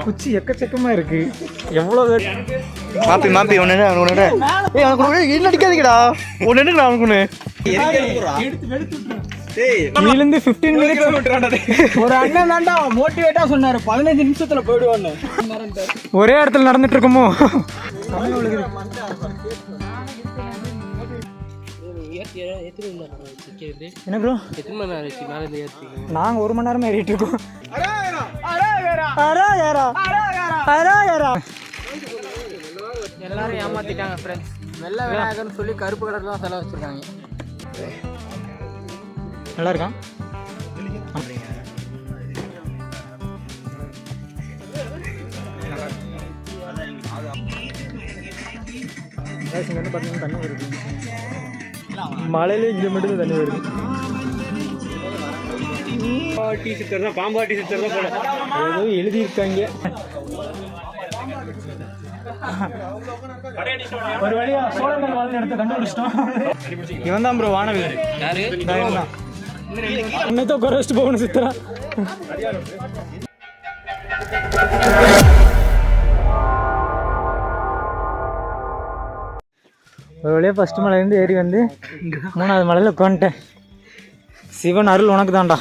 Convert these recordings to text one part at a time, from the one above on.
குச்சி எக்கச்சக்கமா இருக்கு. எவ்வளவு மாப்பி ஒன்னு இல்ல அடிக்காதீங்கடா. ஒன்னு நான் அவனுக்கு இருந்து 15 மினிட்ஸ் ஒரு அண்ணன் தாண்டா மோட்டிவேட்டா சொன்னாரு 15 நிமிஷத்துல போயிடுவான்னு. ஒரே இடத்துல நடந்துட்டு இருக்கோமோ. என்ன ப்ரோ நாங்க 1 மணி நேரமா ஏறிட்டு இருக்கோம். எல்லாரும் ஏமாத்திட்டாங்க ஃப்ரெண்ட்ஸ். வெள்ளை விநாயகர்னு சொல்லி கருப்பு கலர்ல தான் செலவு வச்சிருக்காங்க. நல்லா இருக்கா? பார்த்தீங்கன்னா தண்ணி வருது. மழையில இங்கே மட்டும் தண்ணி வருது. பாட்டி சித்தர் தான், பாம்பாட்டி சித்தர் தான் போல ஏதோ எழுதியிருக்காங்க. ஒரு வழியா சோழர்கள் வாழ்ந்த இடத்த கண்டுபிடிச்சிட்டோம். இவன் தான் ப்ரோ வானவில். இன்னும் குறைச்சிட்டு போகணும் சித்தரா. ஒரு வழியாக ஃபஸ்ட்டு மலையிலேருந்து ஏறி வந்து 3வது மலையில் உட்காந்துட்டேன். சிவன் அருள் உனக்கு தான்டா.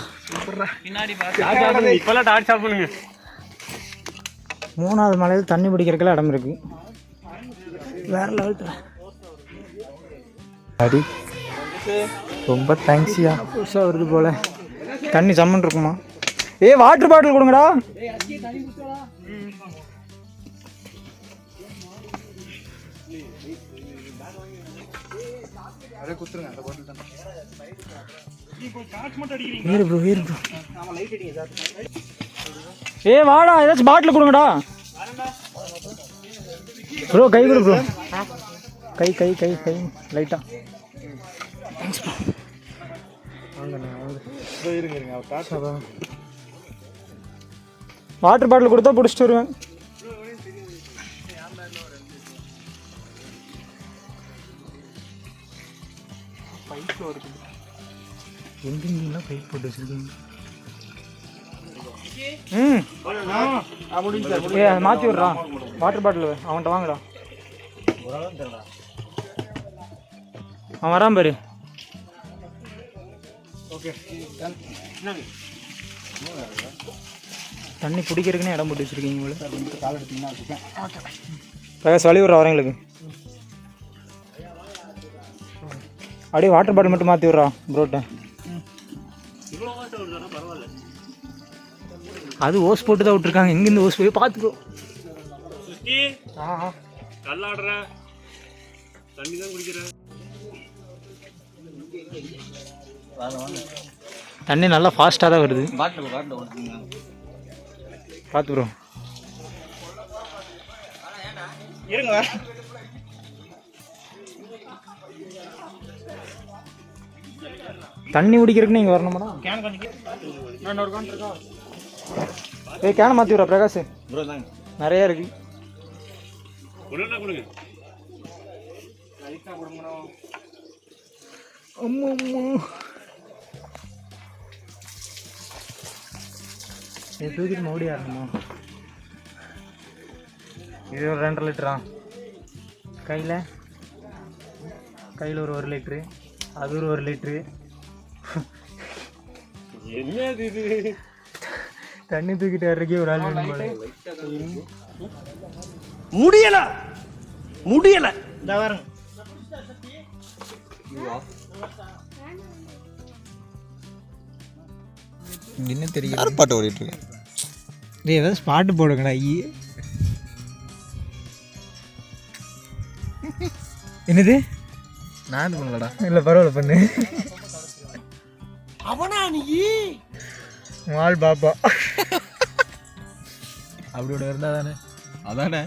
இப்போல்லாம் டாட் சாப்பிடுங்க. 3வது மலையில் தண்ணி பிடிக்கிறதுக்கெல்லாம் இடம் இருக்கு. வேற லெவல் அடி. ரொம்ப தேங்க்ஸ்யா. புதுசாக வருது போல. தண்ணி சம்மன் இருக்குமா? வாட்டர் பாட்டில் கொடுங்கடா. வாடா ஏதாச்சும் பாட்டில் கொடுங்கடா ப்ரோ. கை கொடு ப்ரோ. கை கை கை கை லைட்டா. வாட்டர் பாட்டில் கொடுத்தா பிடிச்சிட்டு வருவேன். எங்கெங்கெல்லாம் பைப் போட்டு வச்சிருக்கீங்க. மாற்றி விட்றான் வாட்டர் பாட்டில். அவன்கிட்ட வாங்கடா. அவன் வரான் பாரு. தண்ணி பிடிக்கிறதுக்குன்னு இடம் போட்டு வச்சிருக்கீங்க போல. கால் எடுத்தீங்கன்னா வச்சுப்பேன். சொல்லி விட்றா வரங்களுக்கு. அப்படியே வாட்டர் பாட்டில் மட்டும் மாற்றி விட்றா ப்ரோட்ட. அது ஓஸ் போட்டு தான் விட்டுருக்காங்க. எங்கேருந்து ஓஸ் போய் பார்த்துக்கோ. தண்ணி நல்லா ஃபாஸ்ட்டாக தான் வருது. பார்த்து ப்ரோ. தண்ணி குடிக்கிறதுக்கு நீங்கள் வரணுமாடா. கேனை மாற்றி விட்றா பிரகாஷ். நிறைய இருக்கு. தூக்கிட்டு மறுபடியும் ஆடணுமா? இது ஒரு 2.5 லிட்டரா? கையில் ஒரு 1 லிட்ரு, அது ஒரு 1 லிட்ரு. என்ன இது? தண்ணி தூக்கிட்டு வர்றதுக்கே ஒரு ஆள் வேணும். முடியல இந்த வாரம் என்ன தெரியும். பாட்டு ஓடிட்டு இருக்கேன். ஏதாவது பாட்டு போடுங்கடா. என்னது? நான் இது பண்ணலடா. இல்லை பரவாயில்ல பண்ணு. அவனா நீ மால் பாப்பா அப்படியோட இருந்தா தானே. அதானே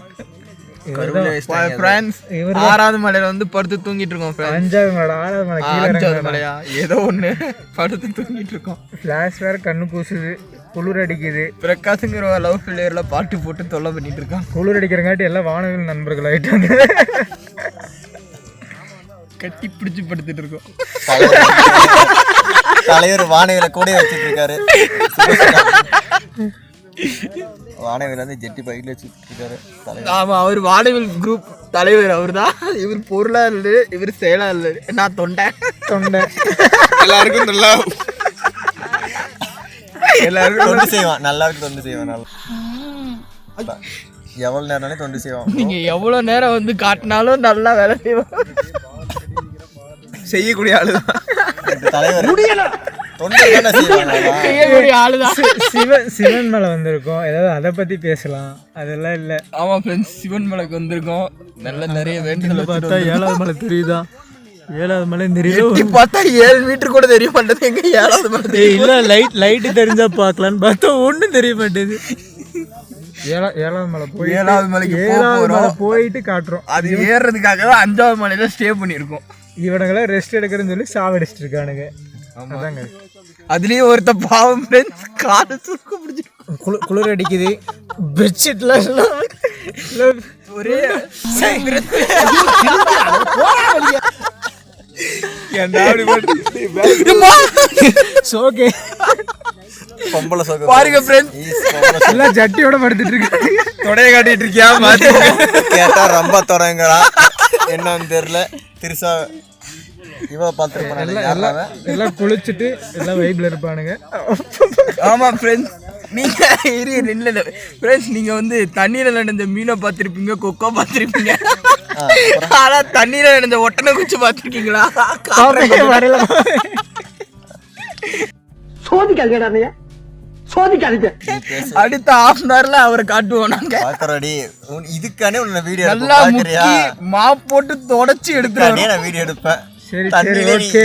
6வது மலையில வந்து படுத்து தூங்கிட்டு இருக்கோம். 5வது மலையா ஏதோ ஒண்ணு படுத்து தூங்கிட்டு இருக்கோம். ஃபிளாஷ் வேற கண்ணு கூசுது, குளிர் அடிக்குது. பிரகாஷ்ங்கிற லவ் ஃபெயிலியர்ல பாட்டு போட்டு தொல்லை பண்ணிட்டு இருக்கான். குளிர் அடிக்கிறங்காட்டி எல்லாம் வானவில் நண்பர்கள் ஆயிட்டாங்க. கட்டி பிடிச்சு படுத்துட்டு இருக்கோம். தலைவர் வானவில கூட வச்சுட்டு இருக்காரு. வானவில் வந்து ஜெட்டி பைக்கில் வச்சுருக்காரு. ஆமாம், அவர் வானவில் குரூப் தலைவர் அவர் தான். இவர் பொருளாளர், இவர் செயலாளர், நான் தொண்டை. எல்லாருக்கும் நல்லா எல்லாருக்கும் தொண்டு செய்வான். நல்லா இருக்கு, தொண்டு செய்வான். நல்லா எவ்வளோ நேரம்னாலே தொண்டு செய்வான். நீங்கள் எவ்வளோ நேரம் வந்து காட்டினாலும் நல்லா வேலை செய்வான். செய்யக்கூடிய ஆளு தான் தலைவர். செய்யக்கூடிய ஆளு தான். சிவன் மலை வந்திருக்கோம், ஏதாவது அதை பற்றி பேசலாம். அதெல்லாம் இல்லை. ஆமாம் ஃப்ரெண்ட்ஸ், சிவன் மலைக்கு வந்திருக்கோம். நிறைய வேண்டுதல் பார்த்தா 7வது மலை தெரியுதா? 7வது மலை தெரியுது. பார்த்தா 7 மீட்டர் கூட தெரிய மாட்டேது. எங்க 7வது மலை இல்லை, லைட்டு தெரிஞ்சா பார்க்கலான்னு பார்த்தா ஒன்றும் தெரிய மாட்டேது. 7வது மலை போய் 7வது மலைக்கு போயிட்டு காட்டுறோம். அது ஏறுறதுக்காக தான் 5வது மலையில ஸ்டே பண்ணியிருக்கோம். இவனுங்களாம் ரெஸ்ட் எடுக்கிறேன்னு சொல்லி சாவடிச்சிட்டு இருக்கானுங்க. அதாங்க. அதுலயும் ஒருத்த பாவம் ஃப்ரெண்ட்ஸ் காலை சுருக்க பிடிச்சிருக்கு. குளிர் அடிக்குது. பெட்ஷீட்ல ஒரே பாருங்க ஃப்ரெண்ட்ஸ், எல்லாம் ஜட்டியோட படுத்துட்டு இருக்கு. தொடைய காட்டிட்டு இருக்கியா? கேட்டா ரொம்ப தொடங்குறான். என்னன்னு தெரியல. திருசா இவன் பார்த்துருப்பான். எல்லாம் குளிச்சுட்டு எல்லாம் வைப்ல இருப்பானுங்க. ஆமா ஃப்ரெண்ட்ஸ், நீங்க இல்லை ஃப்ரெண்ட்ஸ், நீங்க வந்து தண்ணீரில் நடந்த மீனை பார்த்துருப்பீங்க, கொக்கோ பார்த்துருப்பீங்க. ஆனா தண்ணீரில் நடந்த ஒட்டனை குச்சி பார்த்துருக்கீங்களா? வரல. அடுத்த ½ mn நேரம்ல அவரை காட்டுவோம் நாங்க. இதுக்கானே உன்னை வீடியோ நல்லா முக்கி மாப் போட்டு தொடச்சி எடுத்துறேன். நான் வீடியோ எடுப்பேன். சரி,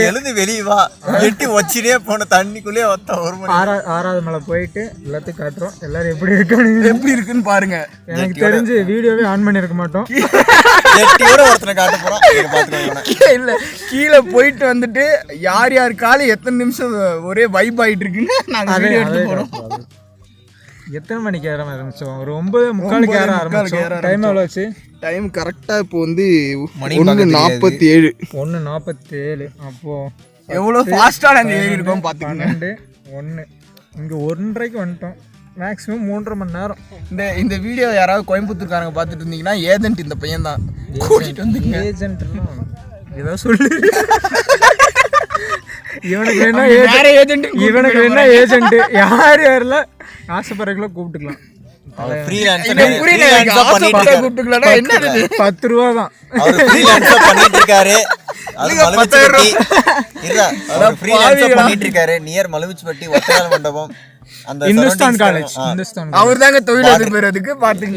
எழுந்து வெளியே வா. எட்டி வச்சிட்டே போன தண்ணிக்குள்ளே ஒத்த 1 மணி. 6வது மலை போயிட்டு எல்லாத்தையும் காட்டுறோம். எல்லாரும் எப்படி இருக்குன்னு பாருங்க. எனக்கு தெரிஞ்சு வீடியோவே ஆன் பண்ணிருக்க மாட்டோம். எட்டியோட ஒருத்தனை காட்ட போறோம். இல்ல, கீழே போயிட்டு வந்துட்டு யார் யார் காலம் எத்தனை நிமிஷம் ஒரே வைப் ஆயிட்டு இருக்குன்னு நாங்க வீடியோ எடுத்து போறோம். எத்தனை மணிக்கு ஏற ஆரம்பிச்சோம்? ஒரு 9:45 ஏற ஆரம்பிச்சோம். டைம் எவ்வளோ ஆச்சு? டைம் கரெக்டா இப்போ வந்து 1:47. 1:47. அப்போ எவ்வளோ ஃபாஸ்டா நாங்க ஏறி இருக்கோம் பாத்துக்கோங்க. 1 இங்க 1:30க்கு வந்துட்டோம். மேக்ஸிமம் 3.5 மணி நேரம். இந்த வீடியோ யாராவது கோயம்புத்தூர்காரங்க பார்த்துட்டு இருந்தீங்கன்னா ஏஜென்ட் இந்த பையன் தான் கூட்டிட்டு வந்துங்க. ஏஜென்ட்லாம் ஏதோ சொல்லு. இவனுக்கு என்ன ஏஜென்ட் யார் யாரெல்லாம் ஆசைப்படுறீங்களோ கூப்பிட்டுக்கலாம். 10 ரூபா தான். நியர் மலுமிச்சிப்பட்டி ஒத்தையாள் மண்டபம், அந்த இந்துஸ்தான் காலேஜ். அவர் தாங்க தொழிலதிபருக்கு பாத்துங்க.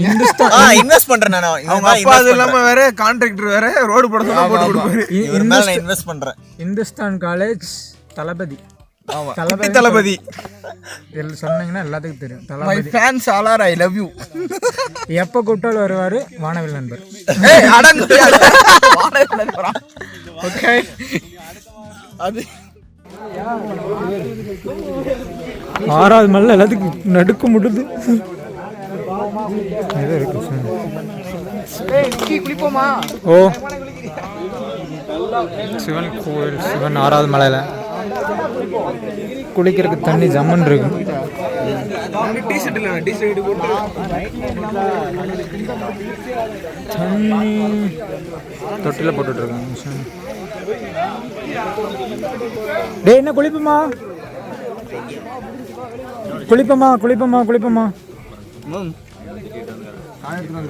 இன்வெஸ்ட் பண்றேன் நான். அவங்க அப்பா அது இல்லாம வேற கான்ட்ராக்டர் வேற ரோடு போட சொன்னா போட்டு கொடுப்பாரு. நான் இன்வெஸ்ட் பண்றேன். இந்துஸ்தான் காலேஜ் தளபதி. தளபதி சொன்னீங்கன்னா எல்லாத்துக்கும் தெரியும். my fans all are I love you. எப்ப கூப்பிட்டாலும் வருவாரு வானவில் நண்பர். ஓகே, அது 6வது மலை எல்லாத்துக்கும் நடுக்க முடியுது. குளிப்போமா? ஓ, சிவன் கோவில். சிவன் 6வது மலையில குளிக்கிறதுக்கு தண்ணி ஜம்மன் இருக்கும். தண்ணி தொட்டில போட்டுட்டு இருக்காங்க. டேய், என்ன குளிப்போமா?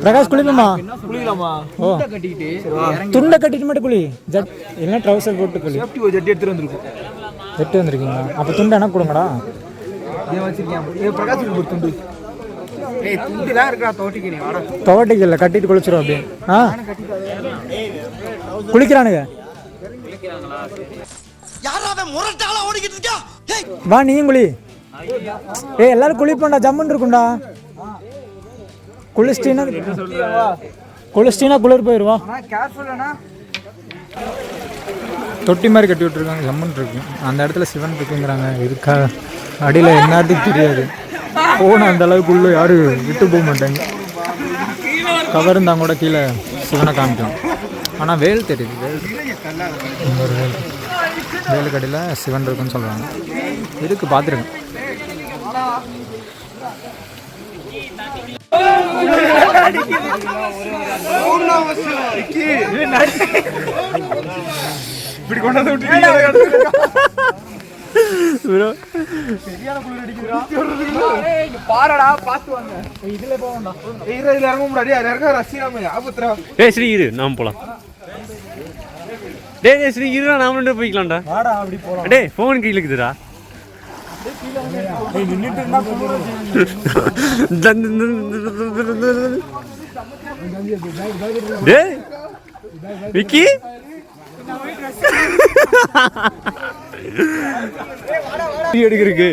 பிரகாஷ் குளிப்போமா? ஓ, துண்டை கட்டிட்டு மட்டும் குளி. இல்லைன்னா ட்ரௌசர் போட்டு குளி. ஜட்டி எடுத்துட்டு வந்திருக்கோம். எட்டு வந்திருக்கீங்களா? அப்போ துண்டு என்ன கொடுங்கடா. துவட்டிக்கல கட்டிட்டு குளிச்சிடும் அப்படியே. குளிக்கிறானுங்க. வா நீயும் குளி. எல்லாரும் குளிப்போண்டா, ஜம்முன்னு இருக்கும்டா. குளிச்சிட்டீங்கன்னா குளிர் போயிடுவா. தொட்டி மாதிரி கட்டி விட்டுருக்காங்க, ஜம்மன் இருக்கு. அந்த இடத்துல சிவன் இருக்குங்கிறாங்க. இருக்கா அடியில் என்னத்துக்கு தெரியாது. போன அந்த அளவுக்குள்ள யாரும் விட்டு போக மாட்டாங்க. கவர் இருந்தாங்க கூட கீழே சிவனை காமிக்கலாம். ஆனால் வேல் தெரியுது. வேலு கடையில் சிவன் இருக்குன்னு சொல்கிறாங்க. இதுக்கு பார்த்துருக்கேன். இப்படி கொண்டாந்து விட்டு பாரடா பாத்து வாங்க. இதுல போகண்டா, இதுல இறங்க முடியாது. இறங்க ரசிகராம ஆபத்துரா. டேய் ஸ்ரீ இரு, நாம போலாம். டேய் ஸ்ரீ இருடா, நாம ரெண்டு போய்க்கலாம்டா. வாடா அப்படி போலாம். டேய் ஃபோன் கீழ இருக்குதுடா. டேய் நின்னுட்டு இருந்தா டேய் விக்கி எடுக்கிறதுக்கு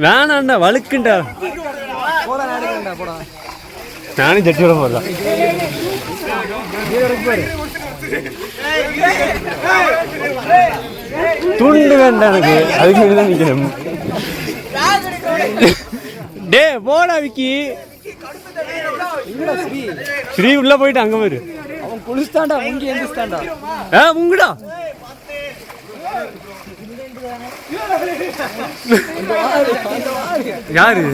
வேணாண்டா, வழுக்குண்டா. நானும் ஜட்டியோட போடலாம். துண்டு வேண்டாம் எனக்கு, அதுக்கு தான் நிக்கிறேன். டே போடா விக்கி. ஸ்ரீ உள்ள போயிட்டு அங்க போயிரு. அவன் குளிச்சுட்டான்டா, முங்கி எந்திரிச்சிட்டான்டா. முங்குடா. யாரு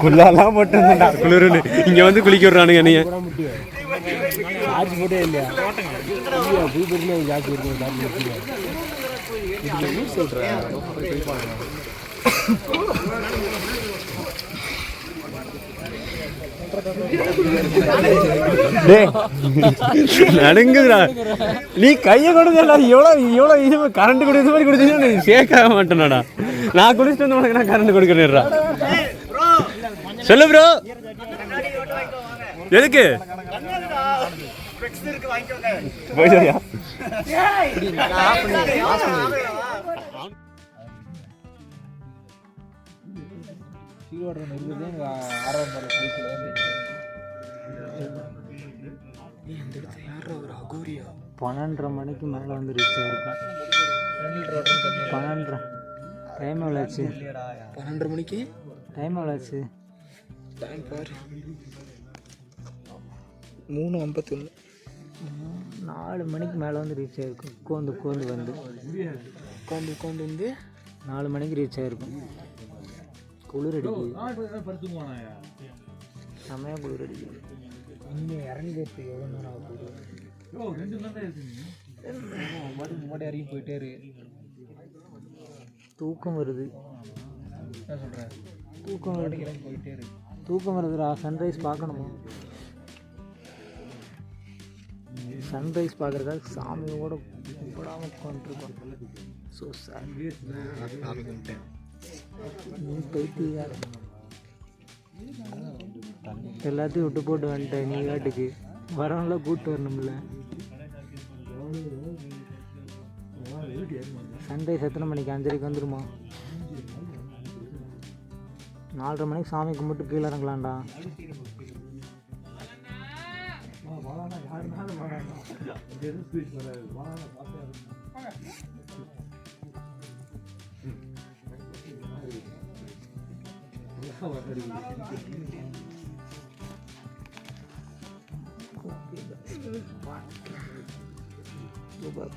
குள்ளாலாம் போட்டு குளிர்னு இங்க வந்து குளிக்க விடுறானுங்க என்னைய. நடுங்குதுடா. நீ கைய கொடுக்கல, எவ்வளவு கரண்ட் கொடுத்த மாதிரி கொடுத்தீங்கன்னா நீ சேர்க்க மாட்டேனாடா. நான் குளிச்சுட்டு வந்து உனக்கு நான் கரண்ட் கொடுக்கணும்டா. சொல்லு ப்ரோ, எதுக்கு போயியா? பன்னெண்டரை மணிக்கு மேலே வந்து ரீச் ஆகிருக்கேன். 12:30 டைம் எவ்வளோ ஆச்சு? 12:30 மணிக்கு டைம் எவ்வளோ ஆச்சு? டைம் பாரு 3:51. 4 மணிக்கு மேலே வந்து ரீச் ஆகிருக்கும். உட்காந்து வந்து 4 மணிக்கு ரீச் ஆகிருக்கும். குளிர் அடிக்குது, செமையாக குளிர் அடிக்குது. இங்கே இறங்கிறதுக்கு எவ்வளோ நேரம் ஆகுது? முன்னாடி இறங்கி போயிட்டே இருக்கு. தூக்கம் வருது. என்ன சொல்கிறேன்? தூக்கம் போயிட்டே இருக்கு. தூக்கம் வருதுடா. சன்ரைஸ் பார்க்கணுமா? சன்ரைஸ் பார்க்குறதுக்காக சாமியோட கூப்பிடாமல் உட்காந்துருக்கோம். ஸோ சார் நீ போயிட்டு எல்லாத்தையும் விட்டு போட்டு வந்துட்டேன். நீ காட்டுக்கு வரவங்களாம் கூப்பிட்டு வரணும்ல. சன்ரைஸ் எத்தனை மணிக்கு? 5:30 வந்துடுமா? 4:30 மணிக்கு சாமி கும்பிட்டு கீழே இறங்கலாம்டா. சூப்பர்.